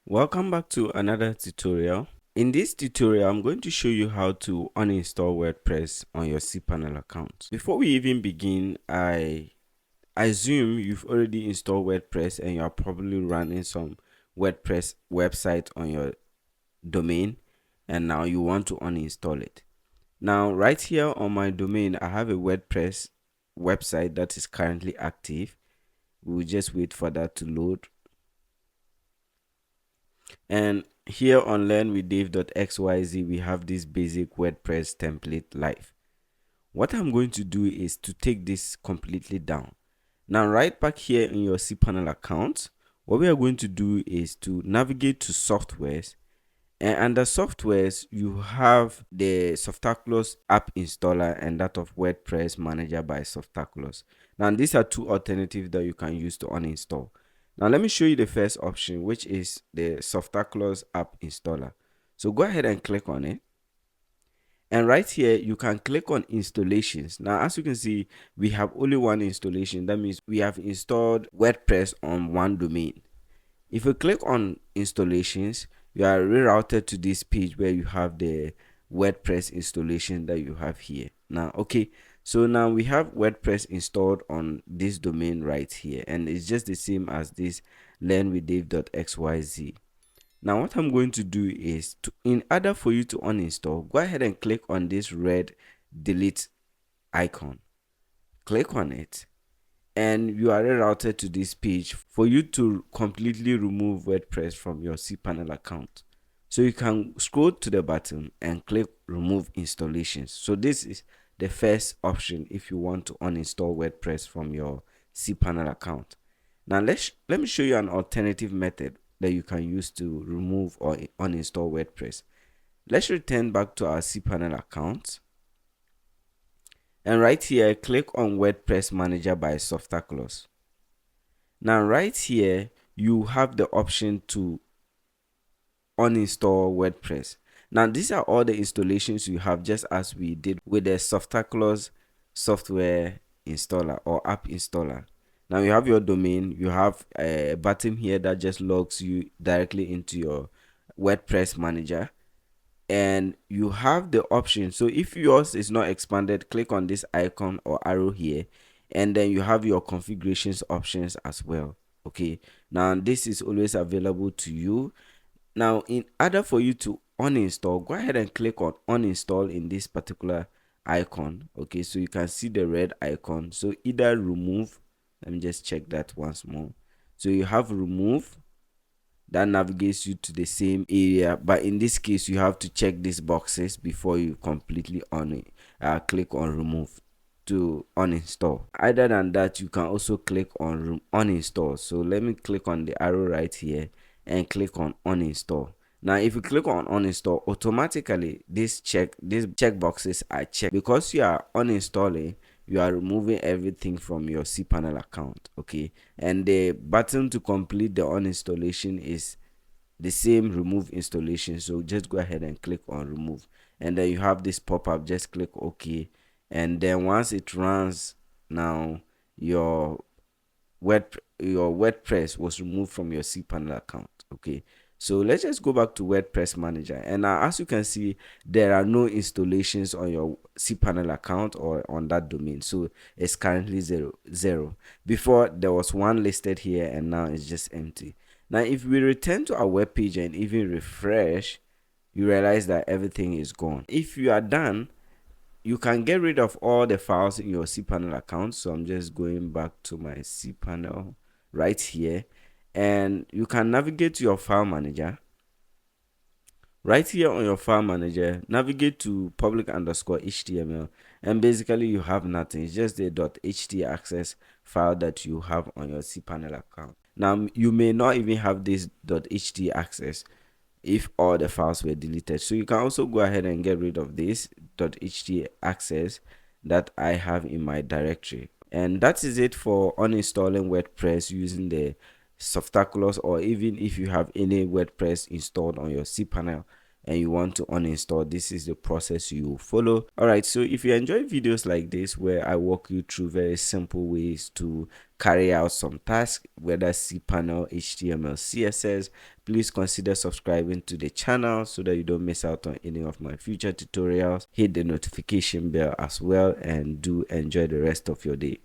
Welcome back to another tutorial. In this tutorial, I'm going to show you how to uninstall WordPress on your cPanel account. Before we even begin, I assume you've already installed WordPress and you are probably running some WordPress website on your domain, and now you want to uninstall it. Now, right here on my domain, I have a WordPress website that is currently active. We'll just wait for that to load. And here on learnwithdave.xyz, we have this basic WordPress template live. What I'm going to do is to take this completely down. Now, right back here in your cPanel account, what we are going to do is to navigate to softwares. And under softwares, you have the Softaculous app installer and that of WordPress manager by Softaculous. Now, these are two alternatives that you can use to uninstall. Now, let me show you the first option, which is the Softaculous app installer. So go ahead and click on it. And right here, you can click on installations. Now, as you can see, we have only one installation. That means we have installed WordPress on one domain. If you click on installations, you are rerouted to this page where you have the WordPress installation that you have here. Now, okay, so now we have WordPress installed on this domain right here, and it's just the same as this learnwithdave.xyz. Now, what I'm going to do is in order for you to uninstall, go ahead and click on this red delete icon. Click on it, and you are rerouted to this page for you to completely remove WordPress from your cPanel account. So you can scroll to the bottom and click remove installations. So this is the first option if you want to uninstall WordPress from your cPanel account. Now let me show you an alternative method that you can use to remove or uninstall WordPress. Let's return back to our cPanel account. And right here, click on WordPress Manager by Softaculous. Now, right here, you have the option to uninstall WordPress. Now, these are all the installations you have, just as we did with the Softaculous software installer or app installer. Now, you have your domain, you have a button here that just logs you directly into your WordPress manager, and you have the option. So if yours is not expanded, click on this icon or arrow here, and then you have your configurations options as well. Okay, now this is always available to you. Now, in order for you to uninstall, go ahead and click on uninstall in this particular icon. Okay, so you can see the red icon. So either remove, let me just check that once more. So you have remove, that navigates you to the same area, but in this case you have to check these boxes before you completely click on remove to uninstall. Other than that, you can also click on uninstall. So let me click on the arrow right here and click on uninstall. Now, if you click on uninstall, automatically these check boxes are checked. Because you are uninstalling, you are removing everything from your cPanel account. Okay, and the button to complete the uninstallation is the same, remove installation. So just go ahead and click on remove, and then you have this pop-up. Just click OK, and then once it runs, now your WordPress was removed from your cPanel account. Okay, so let's just go back to WordPress manager, and now as you can see, there are no installations on your cPanel account or on that domain. So it's currently zero. Before there was one listed here, and now it's just empty. Now if we return to our web page and even refresh, you realize that everything is gone. If you are done, you can get rid of all the files in your cPanel account. So I'm just going back to my cPanel right here, and you can navigate to your file manager. Right here on your file manager, navigate to public_html, and basically you have nothing. It's just the .htaccess file that you have on your cPanel account. Now you may not even have this .htaccess if all the files were deleted. So you can also go ahead and get rid of this .htaccess that I have in my directory. And that is it for uninstalling WordPress using the Softaculous, or even if you have any WordPress installed on your cPanel. and you want to uninstall, this is the process you will follow. All right, so if you enjoy videos like this where I walk you through very simple ways to carry out some tasks, whether cPanel, HTML, CSS, please consider subscribing to the channel so that you don't miss out on any of my future tutorials. Hit the notification bell as well, and do enjoy the rest of your day.